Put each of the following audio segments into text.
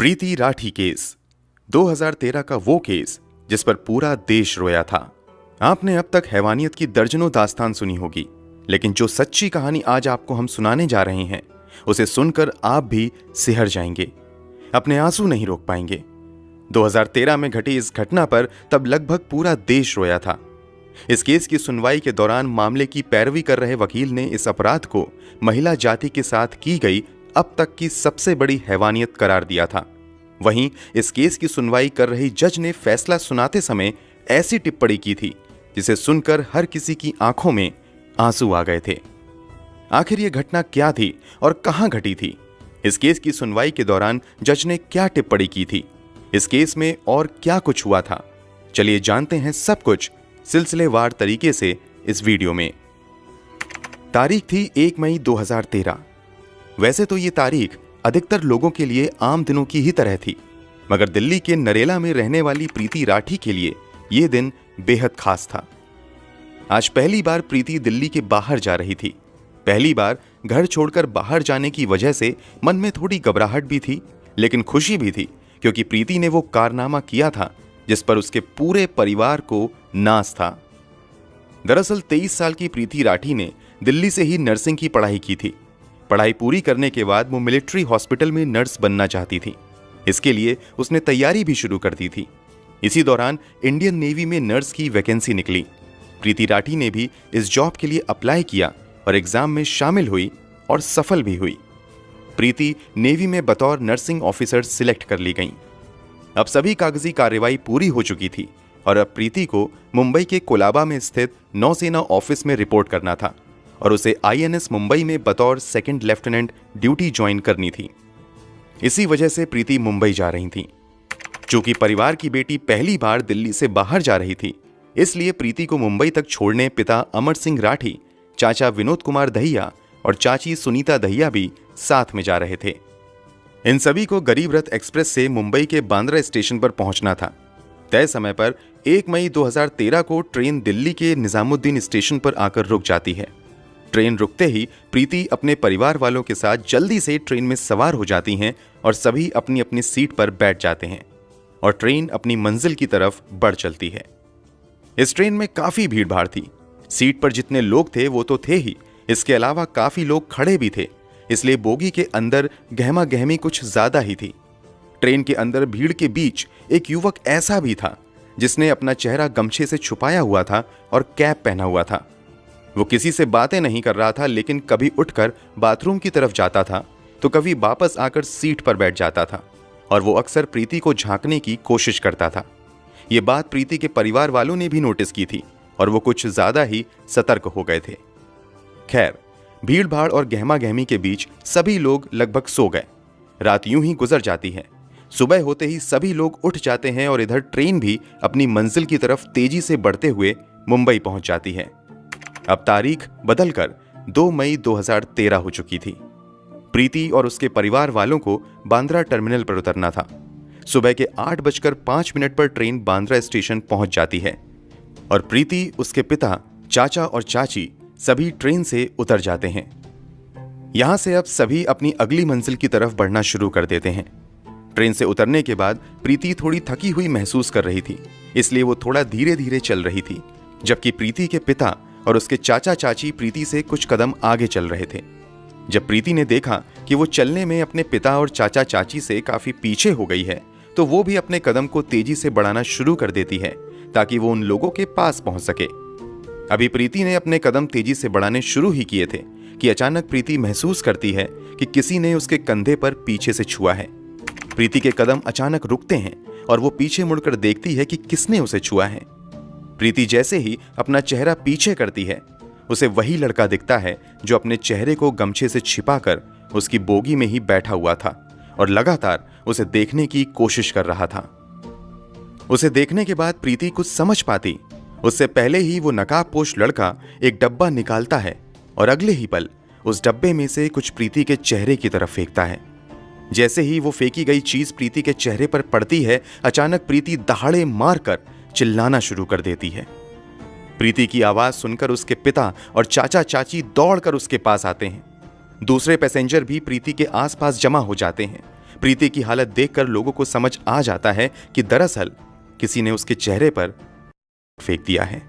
प्रीति Rathi case 2013 का वो case जिस पर पूरा देश रोया था। आपने अब तक हैवानियत की दर्जनों दास्तान सुनी होगी, लेकिन जो सच्ची कहानी आज आपको हम सुनाने जा रहे हैं उसे सुनकर आप भी सिहर जाएंगे, अपने आंसू नहीं रोक पाएंगे। 2013 में घटी इस घटना पर तब लगभग पूरा देश रोया था। इस केस की सुनवाई के दौरान मामले की पैरवी कर रहे वकील ने इस अपराध को महिला जाति के साथ की गई अब तक की सबसे बड़ी हैवानियत करार दिया था। वहीं इस केस की सुनवाई कर रही जज ने फैसला सुनाते समय ऐसी टिप्पणी की थी जिसे सुनकर हर किसी की आंखों में आंसू आ गए थे। आखिर ये घटना क्या थी और कहां घटी थी? इस केस की सुनवाई के दौरान जज ने क्या टिप्पणी की थी? इस केस में और क्या कुछ हुआ था? चलिए जानते हैं सब कुछ सिलसिलेवार तरीके से इस वीडियो में। तारीख थी 1 मई 2013। वैसे तो ये तारीख अधिकतर लोगों के लिए आम दिनों की ही तरह थी, मगर दिल्ली के नरेला में रहने वाली प्रीति राठी के लिए ये दिन बेहद खास था। आज पहली बार प्रीति दिल्ली के बाहर जा रही थी। पहली बार घर छोड़कर बाहर जाने की वजह से मन में थोड़ी घबराहट भी थी, लेकिन खुशी भी थी, क्योंकि प्रीति ने वो कारनामा किया था जिस पर उसके पूरे परिवार को नाज था। दरअसल 23 साल की प्रीति राठी ने दिल्ली से ही नर्सिंग की पढ़ाई की थी। पढ़ाई पूरी करने के बाद वो मिलिट्री हॉस्पिटल में नर्स बनना चाहती थी। इसके लिए उसने तैयारी भी शुरू कर दी थी। इसी दौरान इंडियन नेवी में नर्स की वैकेंसी निकली। प्रीति राठी ने भी इस जॉब के लिए अप्लाई किया और एग्जाम में शामिल हुई और सफल भी हुई। प्रीति नेवी में बतौर नर्सिंग ऑफिसर सिलेक्ट कर ली गई। अब सभी कागजी कार्रवाई पूरी हो चुकी थी और अब प्रीति को मुंबई के कोलाबा में स्थित नौसेना ऑफिस में रिपोर्ट करना था और उसे INS मुंबई में बतौर सेकंड लेफ्टिनेंट ड्यूटी ज्वाइन करनी थी। इसी वजह से प्रीति मुंबई जा रही थी। चूंकि परिवार की बेटी पहली बार दिल्ली से बाहर जा रही थी, इसलिए प्रीति को मुंबई तक छोड़ने पिता अमर सिंह राठी, चाचा विनोद कुमार दहिया और चाची सुनीता दहिया भी साथ में जा रहे थे। इन सभी को गरीब रथ एक्सप्रेस से मुंबई के बांद्रा स्टेशन पर पहुंचना था। तय समय पर 1 मई 2013 को ट्रेन दिल्ली के निजामुद्दीन स्टेशन पर आकर रुक जाती है। ट्रेन रुकते ही प्रीति अपने परिवार वालों के साथ जल्दी से ट्रेन में सवार हो जाती हैं और सभी अपनी अपनी सीट पर बैठ जाते हैं और ट्रेन अपनी मंजिल की तरफ बढ़ चलती है। इस ट्रेन में काफी भीड़ भाड़ थी। सीट पर जितने लोग थे वो तो थे ही, इसके अलावा काफी लोग खड़े भी थे, इसलिए बोगी के अंदर गहमा गहमी कुछ ज्यादा ही थी। ट्रेन के अंदर भीड़ के बीच एक युवक ऐसा भी था जिसने अपना चेहरा गमछे से छुपाया हुआ था और कैप पहना हुआ था। वो किसी से बातें नहीं कर रहा था, लेकिन कभी उठकर बाथरूम की तरफ जाता था तो कभी वापस आकर सीट पर बैठ जाता था और वो अक्सर प्रीति को झांकने की कोशिश करता था। ये बात प्रीति के परिवार वालों ने भी नोटिस की थी और वो कुछ ज्यादा ही सतर्क हो गए थे। खैर, भीड़ भाड़ और गहमा गहमी के बीच सभी लोग लगभग सो गए। रात यूं ही गुजर जाती है। सुबह होते ही सभी लोग उठ जाते हैं और इधर ट्रेन भी अपनी मंजिल की तरफ तेजी से बढ़ते हुए मुंबई पहुंच जाती है। अब तारीख बदलकर 2 मई 2013 हो चुकी थी। प्रीति और उसके परिवार वालों को बांद्रा टर्मिनल पर उतरना था। सुबह के 8:05 पर ट्रेन बांद्रा स्टेशन पहुंच जाती है और प्रीति, उसके पिता, चाचा और चाची सभी ट्रेन से उतर जाते हैं। यहां से अब सभी अपनी अगली मंजिल की तरफ बढ़ना शुरू कर देते हैं। ट्रेन से उतरने के बाद प्रीति थोड़ी थकी हुई महसूस कर रही थी, इसलिए वो थोड़ा धीरे धीरे चल रही थी, जबकि प्रीति के पिता और उसके चाचा चाची प्रीति से कुछ कदम आगे चल रहे थे। जब प्रीति ने देखा कि वो चलने में अपने पिता और चाचा चाची से काफी पीछे हो गई है, तो वो भी अपने कदम को तेजी से बढ़ाना शुरू कर देती है ताकि वो उन लोगों के पास पहुंच सके। अभी प्रीति ने अपने कदम तेजी से बढ़ाने शुरू ही किए थे कि अचानक प्रीति महसूस करती है कि किसी ने उसके कंधे पर पीछे से छुआ है। प्रीति के कदम अचानक रुकते हैं और वो पीछे मुड़कर देखती है कि किसने उसे छुआ है। प्रीति जैसे ही अपना चेहरा पीछे करती है, उसे वही लड़का दिखता है जो अपने चेहरे को गमछे से छिपाकर उसकी बोगी में ही बैठा हुआ था और लगातार उसे देखने की कोशिश कर रहा था। उसे देखने के बाद प्रीति कुछ समझ पाती उससे पहले ही वो नकाबपोश लड़का एक डब्बा निकालता है और अगले ही पल उस डब्बे में से कुछ प्रीति के चेहरे की तरफ फेंकता है। जैसे ही वो फेंकी गई चीज प्रीति के चेहरे पर पड़ती है, अचानक प्रीति दहाड़े मारकर चिल्लाना शुरू कर देती है। प्रीति की आवाज सुनकर उसके पिता और चाचा चाची दौड़कर उसके पास आते हैं। दूसरे पैसेंजर भी प्रीति के आसपास जमा हो जाते हैं। प्रीति की हालत देखकर लोगों को समझ आ जाता है कि दरअसल किसी ने उसके चेहरे पर फेंक दिया है।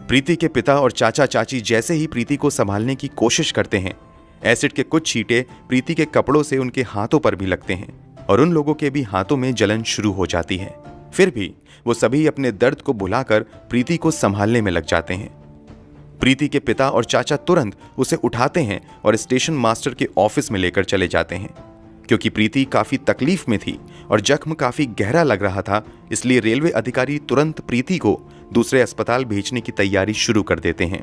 प्रीति के पिता और चाचा चाची जैसे ही प्रीति को संभालने की कोशिश करते हैं, एसिड के कुछ छींटे प्रीति के कपड़ों से उनके हाथों पर भी लगते हैं और उन लोगों के भी हाथों में जलन शुरू हो जाती है। फिर भी वो सभी अपने दर्द को भुलाकर प्रीति को संभालने में लग जाते हैं। प्रीति के पिता और चाचा तुरंत उसे उठाते हैं और स्टेशन मास्टर के ऑफिस में लेकर चले जाते हैं। क्योंकि प्रीति काफी तकलीफ में थी और जख्म काफी गहरा लग रहा था, इसलिए रेलवे अधिकारी तुरंत प्रीति को दूसरे अस्पताल भेजने की तैयारी शुरू कर देते हैं।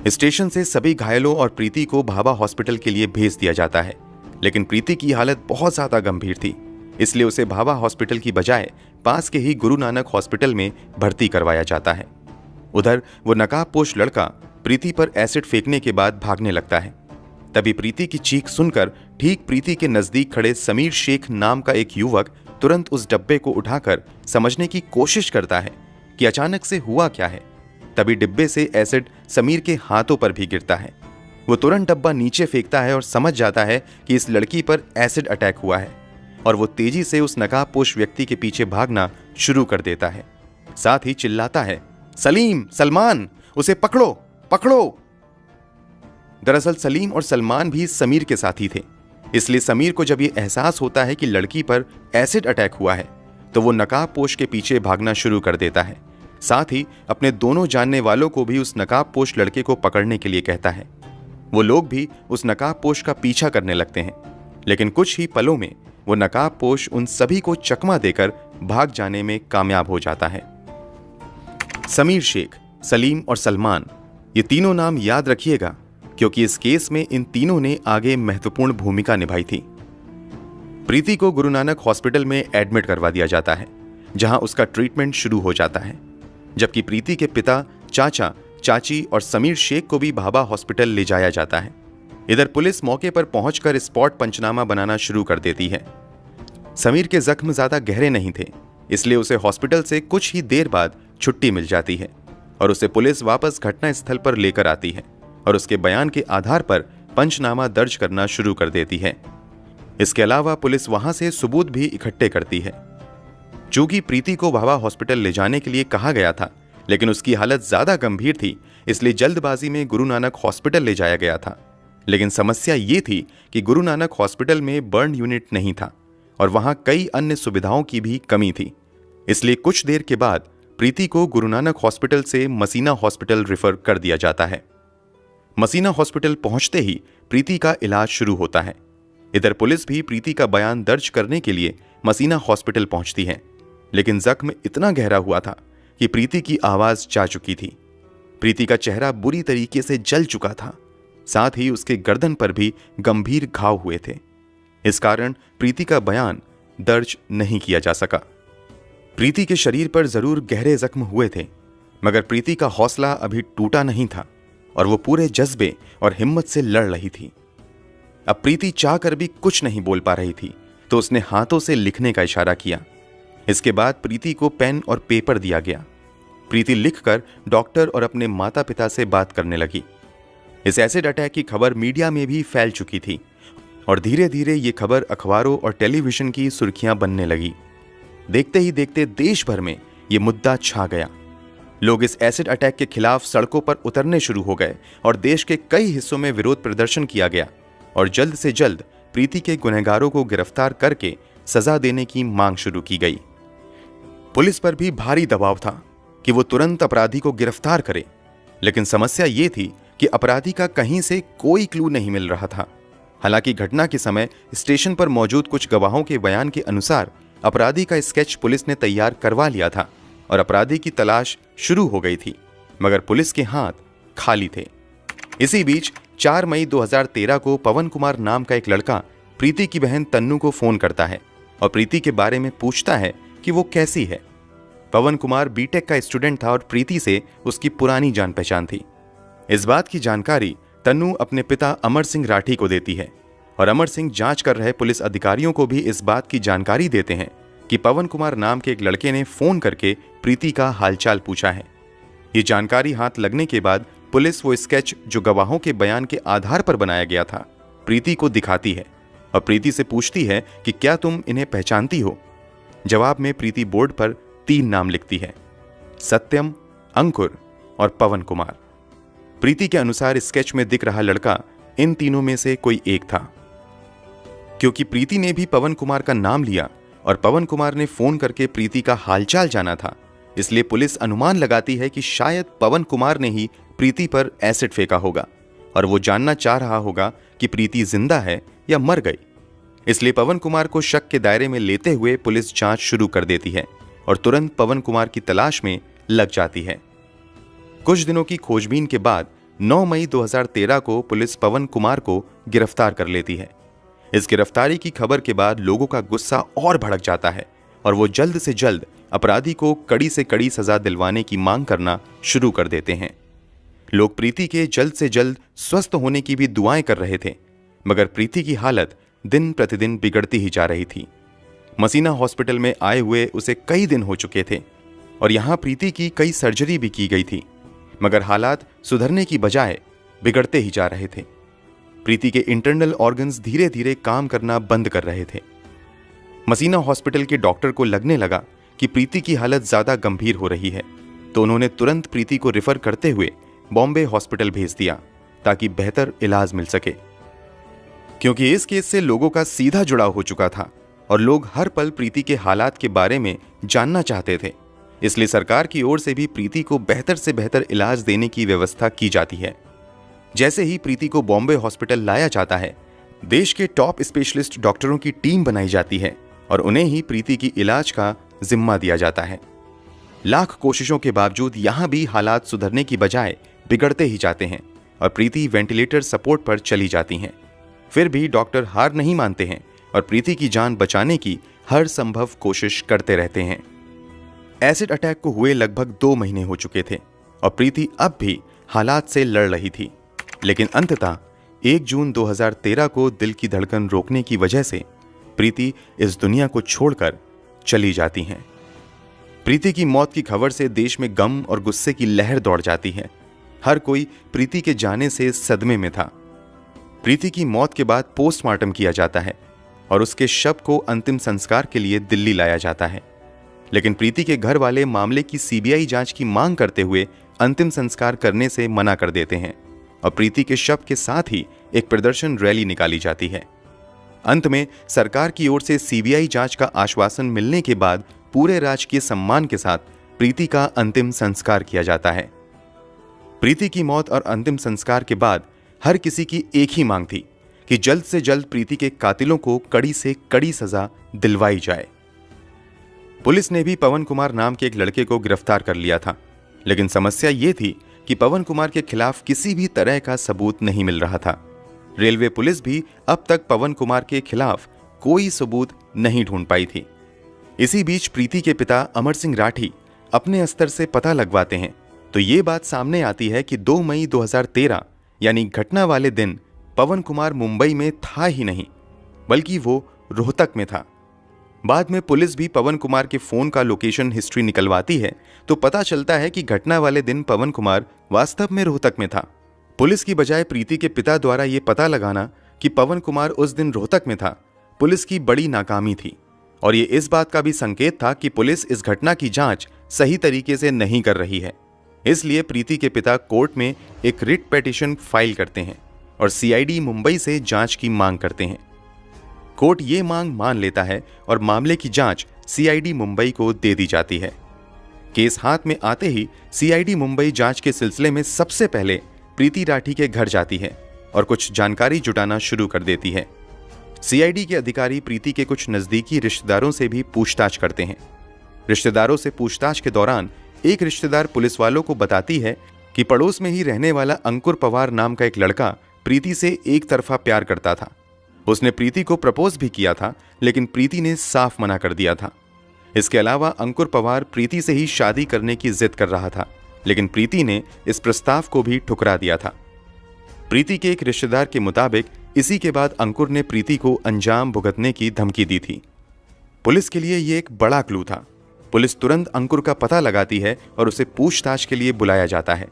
स्टेशन से सभी घायलों और प्रीति को भाभा हॉस्पिटल के लिए भेज दिया जाता है, लेकिन प्रीति की हालत बहुत ज्यादा गंभीर थी, इसलिए उसे भाभा हॉस्पिटल की बजाय पास के ही गुरु नानक हॉस्पिटल में भर्ती करवाया जाता है। उधर वो नकाबपोश लड़का प्रीति पर एसिड फेंकने के बाद भागने लगता है। तभी प्रीति की चीख सुनकर ठीक प्रीति के नजदीक खड़े समीर शेख नाम का एक युवक तुरंत उस डब्बे को उठाकर समझने की कोशिश करता है कि अचानक से हुआ क्या है। तभी डिब्बे से एसिड समीर के हाथों पर भी गिरता है। वो तुरंत डब्बा नीचे फेंकता है और समझ जाता है कि इस लड़की पर एसिड अटैक हुआ है और वो तेजी से उस नकाबपोश व्यक्ति के पीछे भागना शुरू कर देता है। साथ ही चिल्लाता है, सलीम, सलमान, उसे पकड़ो, पकड़ो। दरअसल सलीम और सलमान भी समीर के साथी थे, इसलिए समीर को जब ये एहसास होता है कि लड़की पर एसिड अटैक हुआ है तो वो नकाबपोश के पीछे भागना शुरू कर देता है। साथ ही अपने दोनों जानने वालों को भी उस नकाबपोश लड़के को पकड़ने के लिए कहता है। वो लोग भी उस नकाबपोश का पीछा करने लगते हैं, लेकिन कुछ ही पलों में वो नकाबपोश उन सभी को चकमा देकर भाग जाने में कामयाब हो जाता है। समीर शेख, सलीम और सलमान, ये तीनों नाम याद रखिएगा, क्योंकि इस केस में इन तीनों ने आगे महत्वपूर्ण भूमिका निभाई थी। प्रीति को गुरु नानक हॉस्पिटल में एडमिट करवा दिया जाता है, जहां उसका ट्रीटमेंट शुरू हो जाता है, जबकि प्रीति के पिता, चाचा, चाची और समीर शेख को भी भाभा हॉस्पिटल ले जाया जाता है। इधर पुलिस मौके पर पहुंचकर स्पॉट पंचनामा बनाना शुरू कर देती है। समीर के जख्म ज्यादा गहरे नहीं थे, इसलिए उसे हॉस्पिटल से कुछ ही देर बाद छुट्टी मिल जाती है और उसे पुलिस वापस घटना स्थल पर लेकर आती है और उसके बयान के आधार पर पंचनामा दर्ज करना शुरू कर देती है। इसके अलावा पुलिस वहां से सबूत भी इकट्ठे करती है। चूंकि प्रीति को भाभा हॉस्पिटल ले जाने के लिए कहा गया था, लेकिन उसकी हालत ज्यादा गंभीर थी, इसलिए जल्दबाजी में गुरु नानक हॉस्पिटल ले जाया गया था। लेकिन समस्या ये थी कि गुरु नानक हॉस्पिटल में बर्न यूनिट नहीं था और वहां कई अन्य सुविधाओं की भी कमी थी। इसलिए कुछ देर के बाद प्रीति को गुरु नानक हॉस्पिटल से मसीना हॉस्पिटल रेफर कर दिया जाता है। मसीना हॉस्पिटल पहुंचते ही प्रीति का इलाज शुरू होता है। इधर पुलिस भी प्रीति का बयान दर्ज करने के लिए मसीना हॉस्पिटल पहुंचती है, लेकिन जख्म इतना गहरा हुआ था कि प्रीति की आवाज जा चुकी थी। प्रीति का चेहरा बुरी तरीके से जल चुका था, साथ ही उसके गर्दन पर भी गंभीर घाव हुए थे। इस कारण प्रीति का बयान दर्ज नहीं किया जा सका। प्रीति के शरीर पर जरूर गहरे जख्म हुए थे, मगर प्रीति का हौसला अभी टूटा नहीं था और वो पूरे जज्बे और हिम्मत से लड़ रही थी। अब प्रीति चाहकर भी कुछ नहीं बोल पा रही थी, तो उसने हाथों से लिखने का इशारा किया। इसके बाद प्रीति को पेन और पेपर दिया गया। प्रीति लिखकर डॉक्टर और अपने माता पिता से बात करने लगी। इस एसिड अटैक की खबर मीडिया में भी फैल चुकी थी और धीरे धीरे ये खबर अखबारों और टेलीविजन की सुर्खियां बनने लगी। देखते ही देखते देश भर में ये मुद्दा छा गया। लोग इस एसिड अटैक के खिलाफ सड़कों पर उतरने शुरू हो गए और देश के कई हिस्सों में विरोध प्रदर्शन किया गया और जल्द से जल्द प्रीति के गुनहगारों को गिरफ्तार करके सजा देने की मांग शुरू की गई। पुलिस पर भी भारी दबाव था कि वो तुरंत अपराधी को गिरफ्तार करे, लेकिन समस्या ये थी कि अपराधी का कहीं से कोई क्लू नहीं मिल रहा था। हालांकि घटना के समय स्टेशन पर मौजूद कुछ गवाहों के बयान के अनुसार अपराधी का स्केच पुलिस ने तैयार करवा लिया था और अपराधी की तलाश शुरू हो गई थी, मगर पुलिस के हाथ खाली थे। इसी बीच 4 मई 2013 को पवन कुमार नाम का एक लड़का प्रीति की बहन तन्नू को फोन करता है और प्रीति के बारे में पूछता है कि वो कैसी है। पवन कुमार बीटेक का स्टूडेंट था और प्रीति से उसकी पुरानी जान पहचान थी। इस बात की जानकारी तन्नू अपने पिता अमर सिंह राठी को देती है और अमर सिंह जांच कर रहे पुलिस अधिकारियों को भी इस बात की जानकारी देते हैं कि पवन कुमार नाम के एक लड़के ने फोन करके प्रीति का हालचाल पूछा है। ये जानकारी हाथ लगने के बाद पुलिस वो स्केच जो गवाहों के बयान के आधार पर बनाया गया था प्रीति को दिखाती है और प्रीति से पूछती है कि क्या तुम इन्हें पहचानती हो। जवाब में प्रीति बोर्ड पर 3 नाम लिखती है, सत्यम, अंकुर और पवन कुमार। प्रीति के अनुसार स्केच में दिख रहा लड़का इन तीनों में से कोई एक था। क्योंकि प्रीति ने भी पवन कुमार का नाम लिया और पवन कुमार ने फोन करके प्रीति का हालचाल जाना था, इसलिए पुलिस अनुमान लगाती है कि शायद पवन कुमार ने ही प्रीति पर एसिड फेंका होगा और वो जानना चाह रहा होगा कि प्रीति जिंदा है या मर गई। इसलिए पवन कुमार को शक के दायरे में लेते हुए पुलिस जांच शुरू कर देती है और तुरंत पवन कुमार की तलाश में लग जाती है। कुछ दिनों की खोजबीन के बाद 9 मई 2013 को पुलिस पवन कुमार को गिरफ्तार कर लेती है। इस गिरफ्तारी की खबर के बाद लोगों का गुस्सा और भड़क जाता है और वो जल्द से जल्द अपराधी को कड़ी से कड़ी सजा दिलवाने की मांग करना शुरू कर देते हैं। लोग प्रीति के जल्द से जल्द स्वस्थ होने की भी दुआएं कर रहे थे, मगर प्रीति की हालत दिन प्रतिदिन बिगड़ती ही जा रही थी। मसीना हॉस्पिटल में आए हुए उसे कई दिन हो चुके थे और यहां प्रीति की कई सर्जरी भी की गई थी, मगर हालात सुधरने की बजाय बिगड़ते ही जा रहे थे। प्रीति के इंटरनल ऑर्गन्स धीरे धीरे काम करना बंद कर रहे थे। मसीना हॉस्पिटल के डॉक्टर को लगने लगा कि प्रीति की हालत ज्यादा गंभीर हो रही है, तो उन्होंने तुरंत प्रीति को रेफर करते हुए बॉम्बे हॉस्पिटल भेज दिया ताकि बेहतर इलाज मिल सके। क्योंकि इस केस से लोगों का सीधा जुड़ाव हो चुका था और लोग हर पल प्रीति के हालात के बारे में जानना चाहते थे, इसलिए सरकार की ओर से भी प्रीति को बेहतर से बेहतर इलाज देने की व्यवस्था की जाती है। जैसे ही प्रीति को बॉम्बे हॉस्पिटल लाया जाता है, देश के टॉप स्पेशलिस्ट डॉक्टरों की टीम बनाई जाती है और उन्हें ही प्रीति की इलाज का जिम्मा दिया जाता है। लाख कोशिशों के बावजूद यहां भी हालात सुधरने की बजाय बिगड़ते ही जाते हैं और प्रीति वेंटिलेटर सपोर्ट पर चली जाती हैं। फिर भी डॉक्टर हार नहीं मानते हैं और प्रीति की जान बचाने की हर संभव कोशिश करते रहते हैं। एसिड अटैक को हुए लगभग 2 महीने हो चुके थे और प्रीति अब भी हालात से लड़ रही थी, लेकिन अंततः 1 जून 2013 को दिल की धड़कन रोकने की वजह से प्रीति इस दुनिया को छोड़कर चली जाती हैं। प्रीति की मौत की खबर से देश में गम और गुस्से की लहर दौड़ जाती है। हर कोई प्रीति के जाने से सदमे में था। प्रीति की मौत के बाद पोस्टमार्टम किया जाता है और उसके शव को अंतिम संस्कार के लिए दिल्ली लाया जाता है, लेकिन प्रीति के घर वाले मामले की सीबीआई जांच की मांग करते हुए अंतिम संस्कार करने से मना कर देते हैं और प्रीति के शव के साथ ही एक प्रदर्शन रैली निकाली जाती है। अंत में सरकार की ओर से सीबीआई जांच का आश्वासन मिलने के बाद पूरे राजकीय सम्मान के साथ प्रीति का अंतिम संस्कार किया जाता है। प्रीति की मौत और अंतिम संस्कार के बाद हर किसी की एक ही मांग थी कि जल्द से जल्द प्रीति के कातिलों को कड़ी से कड़ी सजा दिलवाई जाए। पुलिस ने भी पवन कुमार नाम के एक लड़के को गिरफ्तार कर लिया था, लेकिन समस्या ये थी कि पवन कुमार के खिलाफ किसी भी तरह का सबूत नहीं मिल रहा था। रेलवे पुलिस भी अब तक पवन कुमार के खिलाफ कोई सबूत नहीं ढूंढ पाई थी। इसी बीच प्रीति के पिता अमर सिंह राठी अपने स्तर से पता लगवाते हैं तो ये बात सामने आती है कि 2 मई 2013 यानी घटना वाले दिन पवन कुमार मुंबई में था ही नहीं, बल्कि वो रोहतक में था। बाद में पुलिस भी पवन कुमार के फोन का लोकेशन हिस्ट्री निकलवाती है तो पता चलता है कि घटना वाले दिन पवन कुमार वास्तव में रोहतक में था। पुलिस की बजाय प्रीति के पिता द्वारा ये पता लगाना कि पवन कुमार उस दिन रोहतक में था, पुलिस की बड़ी नाकामी थी और ये इस बात का भी संकेत था कि पुलिस इस घटना की जांच सही तरीके से नहीं कर रही है। इसलिए प्रीति के पिता कोर्ट में एक रिट पिटीशन फाइल करते हैं और सीआईडी मुंबई से जांच की मांग करते हैं। कोर्ट ये मांग मान लेता है और मामले की जांच सीआईडी मुंबई को दे दी जाती है। केस हाथ में आते ही सीआईडी मुंबई जांच के सिलसिले में सबसे पहले प्रीति राठी के घर जाती है और कुछ जानकारी जुटाना शुरू कर देती है। सीआईडी के अधिकारी प्रीति के कुछ नजदीकी रिश्तेदारों से भी पूछताछ करते हैं। रिश्तेदारों से पूछताछ के दौरान एक रिश्तेदार पुलिस वालों को बताती है कि पड़ोस में ही रहने वाला अंकुर पवार नाम का एक लड़का प्रीति से एक तरफा प्यार करता था। उसने प्रीति को प्रपोज भी किया था, लेकिन प्रीति ने साफ मना कर दिया था। इसके अलावा अंकुर पवार प्रीति से ही शादी करने की जिद कर रहा था, लेकिन प्रीति ने इस प्रस्ताव को भी ठुकरा दिया था। प्रीति के एक रिश्तेदार के मुताबिक इसी के बाद अंकुर ने प्रीति को अंजाम भुगतने की धमकी दी थी। पुलिस के लिए ये एक बड़ा क्लू था। पुलिस तुरंत अंकुर का पता लगाती है और उसे पूछताछ के लिए बुलाया जाता है।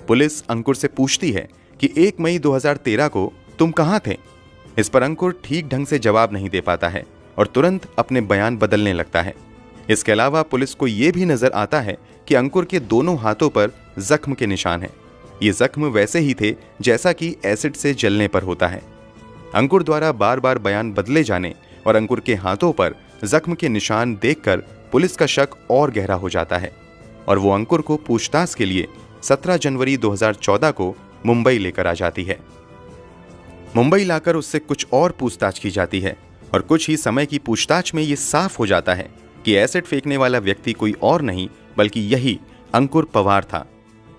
पुलिस अंकुर से पूछती है कि 1 मई 2013 को तुम कहां थे? इस पर अंकुर ठीक ढंग से जवाब नहीं दे पाता है और तुरंत अपने बयान बदलने लगता है। इसके अलावा पुलिस को यह भी नजर आता है कि अंकुर के दोनों हाथों पर जख्म के निशान हैं। ये जख्म वैसे ही थे जैसा कि एसिड से जलने पर होता है। अंकुर द्वारा बार बार बयान बदले जाने और अंकुर के हाथों पर जख्म के निशान देखकर पुलिस का शक और गहरा हो जाता है और वो अंकुर को पूछताछ के लिए 17 जनवरी 2014 को मुंबई लेकर आ जाती है। मुंबई लाकर उससे कुछ और पूछताछ की जाती है और कुछ ही समय की पूछताछ में ये साफ हो जाता है कि एसिड फेंकने वाला व्यक्ति कोई और नहीं बल्कि यही अंकुर पवार था।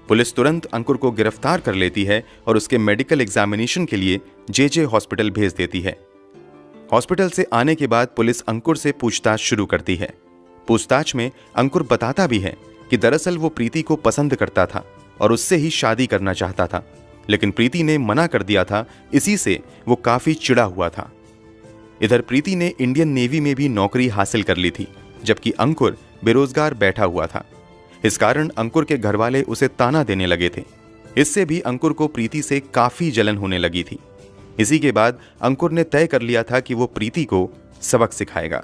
पुलिस तुरंत अंकुर को गिरफ्तार कर लेती है और उसके मेडिकल एग्जामिनेशन के लिए जे हॉस्पिटल भेज देती है। हॉस्पिटल से आने के बाद पुलिस अंकुर से पूछताछ शुरू करती है। पूछताछ में अंकुर बताता भी है कि दरअसल वो प्रीति को पसंद करता था और उससे ही शादी करना चाहता था, लेकिन प्रीति ने मना कर दिया था। इसी से वो काफी चिढ़ा हुआ था। इधर प्रीति ने इंडियन नेवी में भी नौकरी हासिल कर ली थी, जबकि अंकुर बेरोजगार बैठा हुआ था। इस कारण अंकुर के घरवाले उसे ताना देने लगे थे। इससे भी अंकुर को प्रीति से काफी जलन होने लगी थी। इसी के बाद अंकुर ने तय कर लिया था कि वो प्रीति को सबक सिखाएगा।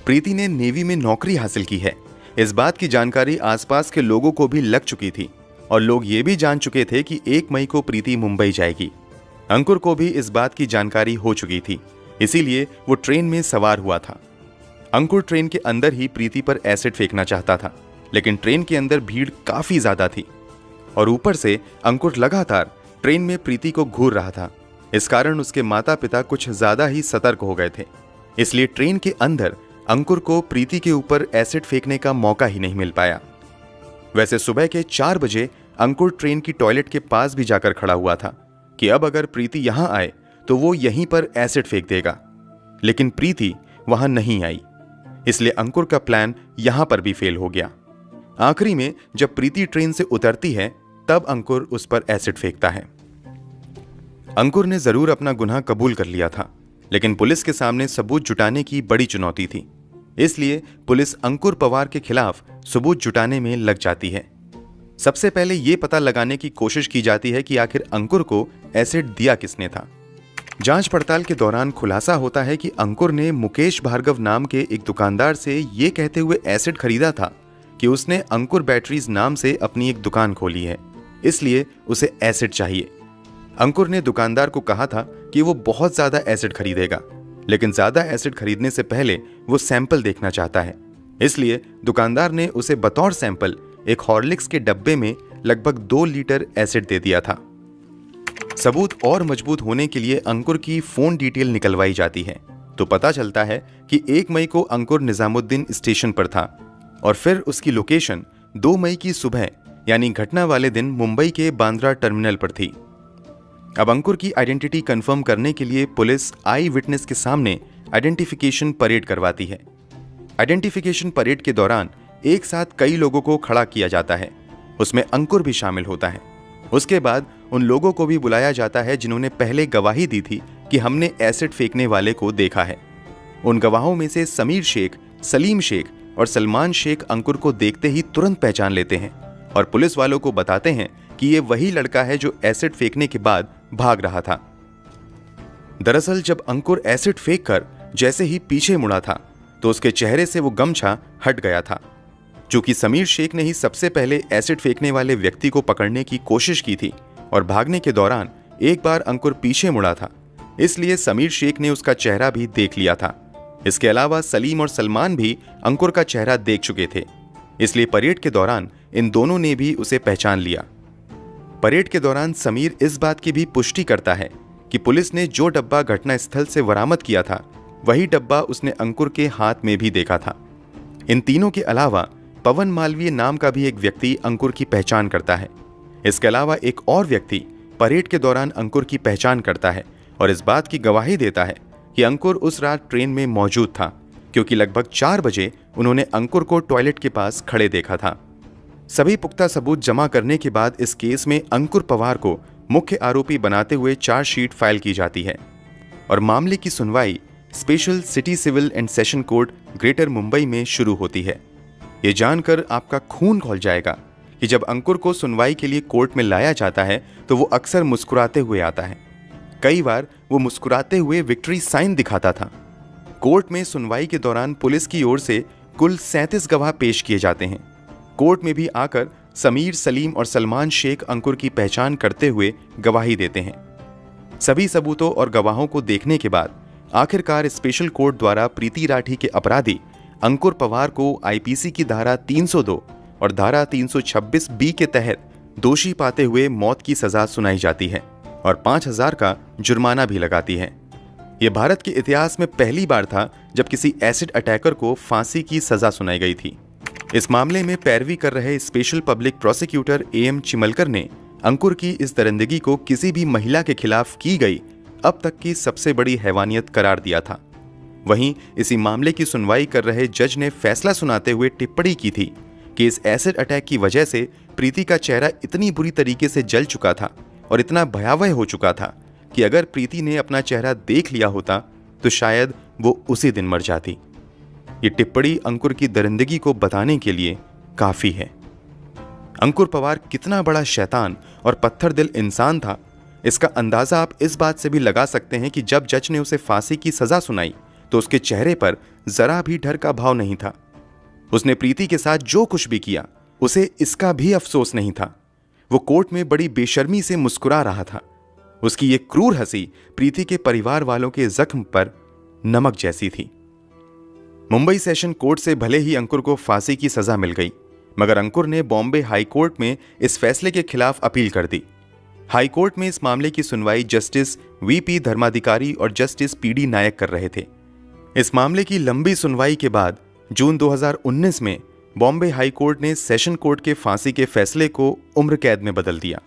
प्रीति ने नेवी में नौकरी हासिल की है, इस बात की जानकारी आसपास के लोगों को भी लग चुकी थी और लोग ये भी जान चुके थे कि 1 मई को प्रीति मुंबई जाएगी। अंकुर को भी इस बात की जानकारी हो चुकी थी, इसीलिए वो ट्रेन में सवार हुआ था। अंकुर ट्रेन के अंदर ही प्रीति पर एसिड फेंकना चाहता था, लेकिन ट्रेन के अंदर भीड़ काफी ज्यादा थी और ऊपर से अंकुर लगातार ट्रेन में प्रीति को घूर रहा था। इस कारण उसके माता पिता कुछ ज्यादा ही सतर्क हो गए थे, इसलिए ट्रेन के अंदर अंकुर को प्रीति के ऊपर एसिड फेंकने का मौका ही नहीं मिल पाया। वैसे सुबह के 4 बजे अंकुर ट्रेन की टॉयलेट के पास भी जाकर खड़ा हुआ था कि अब अगर प्रीति यहां आए तो वो यहीं पर एसिड फेंक देगा, लेकिन प्रीति वहां नहीं आई, इसलिए अंकुर का प्लान यहां पर भी फेल हो गया। आखिरी में जब प्रीति ट्रेन से उतरती है तब अंकुर उस पर एसिड फेंकता है। अंकुर ने जरूर अपना गुनाह कबूल कर लिया था, लेकिन पुलिस के सामने सबूत जुटाने की बड़ी चुनौती थी, इसलिए पुलिस अंकुर पवार के खिलाफ सबूत जुटाने में लग जाती है। सबसे पहले यह पता लगाने की कोशिश की जाती है कि आखिर अंकुर को एसिड दिया किसने था। जांच पड़ताल के दौरान खुलासा होता है कि अंकुर ने मुकेश भार्गव नाम के एक दुकानदार से ये कहते हुए एसिड खरीदा था कि उसने अंकुर बैटरीज नाम से अपनी एक दुकान खोली है, इसलिए उसे एसिड चाहिए। अंकुर ने दुकानदार को कहा था कि वो बहुत ज्यादा एसिड खरीदेगा, लेकिन ज्यादा एसिड खरीदने से पहले वो सैंपल देखना चाहता है, इसलिए दुकानदार ने उसे बतौर सैंपल एक हॉर्लिक्स के डब्बे में लगभग 2 लीटर एसिड दे दिया था। सबूत और मजबूत होने के लिए अंकुर की फोन डिटेल निकलवाई जाती है, तो पता चलता है कि 1 मई को अंकुर निजामुद्दीन स्टेशन पर था और फिर उसकी लोकेशन 2 मई की सुबह यानी घटना वाले दिन मुंबई के बांद्रा टर्मिनल पर थी। अब अंकुर की आइडेंटिटी कंफर्म करने के लिए पुलिस आई विटनेस के सामने आइडेंटिफिकेशन परेड करवाती है। आइडेंटिफिकेशन परेड के दौरान एक साथ कई लोगों को खड़ा किया जाता है, उसमें अंकुर भी शामिल होता है। उसके बाद उन लोगों को भी बुलाया जाता है जिन्होंने पहले गवाही दी थी कि हमने एसिड फेंकने वाले को देखा है। उन गवाहों में से समीर शेख, सलीम शेख और सलमान शेख अंकुर को देखते ही तुरंत पहचान लेते हैं और पुलिस वालों को बताते हैं कि ये वही लड़का है जो एसिड फेंकने के बाद भाग रहा था। दरअसल जब अंकुर एसिड फेंक कर जैसे ही पीछे मुड़ा था तो उसके चेहरे से वो गमछा हट गया था। चूंकि समीर शेख ने ही सबसे पहले एसिड फेंकने वाले व्यक्ति को पकड़ने की कोशिश की थी और भागने के दौरान एक बार अंकुर पीछे मुड़ा था, इसलिए समीर शेख ने उसका चेहरा भी देख लिया था। इसके अलावा सलीम और सलमान भी अंकुर का चेहरा देख चुके थे, इसलिए परेड के दौरान इन दोनों ने भी उसे पहचान लिया। परेड के दौरान समीर इस बात की भी पुष्टि करता है कि पुलिस ने जो डब्बा घटना स्थल से बरामद किया था वही डब्बा उसने अंकुर के हाथ में भी देखा था। इन तीनों के अलावा पवन मालवीय नाम का भी एक व्यक्ति अंकुर की पहचान करता है। इसके अलावा एक और व्यक्ति परेड के दौरान अंकुर की पहचान करता है और इस बात की गवाही देता है कि अंकुर उस रात ट्रेन में मौजूद था, क्योंकि लगभग 4 बजे उन्होंने अंकुर को टॉयलेट के पास खड़े देखा था। सभी पुख्ता सबूत जमा करने के बाद इस केस में अंकुर पवार को मुख्य आरोपी बनाते हुए चार्जशीट फाइल की जाती है और मामले की सुनवाई special city civil and session court greater Mumbai में शुरू होती है। ये जानकर आपका खून खौल जाएगा कि जब अंकुर को सुनवाई के लिए कोर्ट में लाया जाता है तो वो अक्सर मुस्कुराते हुए आता है। कई बार वो मुस्कुराते हुए विक्ट्री साइन दिखाता था। कोर्ट में सुनवाई के दौरान पुलिस की ओर से कुल 37 गवाह पेश किए जाते हैं। कोर्ट में भी आकर समीर, सलीम और सलमान शेख अंकुर की पहचान करते हुए गवाही देते हैं। सभी सबूतों और गवाहों को देखने के बाद आखिरकार स्पेशल कोर्ट द्वारा प्रीति राठी के अपराधी अंकुर पवार को आईपीसी की धारा 302 और धारा 326 बी के तहत दोषी पाते हुए मौत की सजा सुनाई जाती है और 5,000 का जुर्माना भी लगाती है। यह भारत के इतिहास में पहली बार था जब किसी एसिड अटैकर को फांसी की सजा सुनाई गई थी। इस मामले में पैरवी कर रहे स्पेशल पब्लिक प्रोसिक्यूटर AM चिमलकर ने अंकुर की इस दरिंदगी को किसी भी महिला के खिलाफ की गई अब तक की सबसे बड़ी हैवानियत करार दिया था। वहीं इसी मामले की सुनवाई कर रहे जज ने फैसला सुनाते हुए टिप्पणी की थी कि इस एसिड अटैक की वजह से प्रीति का चेहरा इतनी बुरी तरीके से जल चुका था और इतना भयावह हो चुका था कि अगर प्रीति ने अपना चेहरा देख लिया होता तो शायद वो उसी दिन मर जाती। ये टिप्पणी अंकुर की दरिंदगी को बताने के लिए काफी है। अंकुर पवार कितना बड़ा शैतान और पत्थर दिल इंसान था, इसका अंदाजा आप इस बात से भी लगा सकते हैं कि जब जज ने उसे फांसी की सजा सुनाई तो उसके चेहरे पर जरा भी डर का भाव नहीं था। उसने प्रीति के साथ जो कुछ भी किया उसे इसका भी अफसोस नहीं था। वो कोर्ट में बड़ी बेशर्मी से मुस्कुरा रहा था। उसकी ये क्रूर हंसी प्रीति के परिवार वालों के जख्म पर नमक जैसी थी। मुंबई सेशन कोर्ट से भले ही अंकुर को फांसी की सजा मिल गई, मगर अंकुर ने बॉम्बे हाई कोर्ट में इस फैसले के खिलाफ अपील कर दी। हाई कोर्ट में इस मामले की सुनवाई जस्टिस VP धर्माधिकारी और जस्टिस PD नायक कर रहे थे। इस मामले की लंबी सुनवाई के बाद जून 2019 में बॉम्बे हाई कोर्ट ने सेशन कोर्ट के फांसी के फैसले को उम्र कैद में बदल दिया।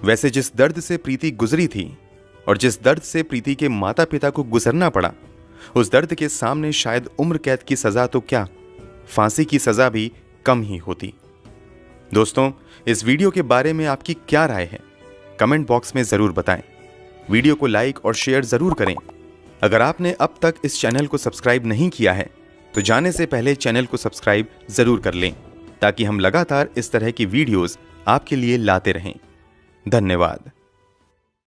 वैसे जिस दर्द से प्रीति गुजरी थी और जिस दर्द से प्रीति के माता पिता को गुजरना पड़ा, उस दर्द के सामने शायद उम्र कैद की सजा तो क्या, फांसी की सजा भी कम ही होती। दोस्तों, इस वीडियो के बारे में आपकी क्या राय है? कमेंट बॉक्स में जरूर बताएं। वीडियो को लाइक और शेयर जरूर करें। अगर आपने अब तक इस चैनल को सब्सक्राइब नहीं किया है तो जाने से पहले चैनल को सब्सक्राइब जरूर कर लें ताकि हम लगातार इस तरह की वीडियोस आपके लिए लाते रहें। धन्यवाद।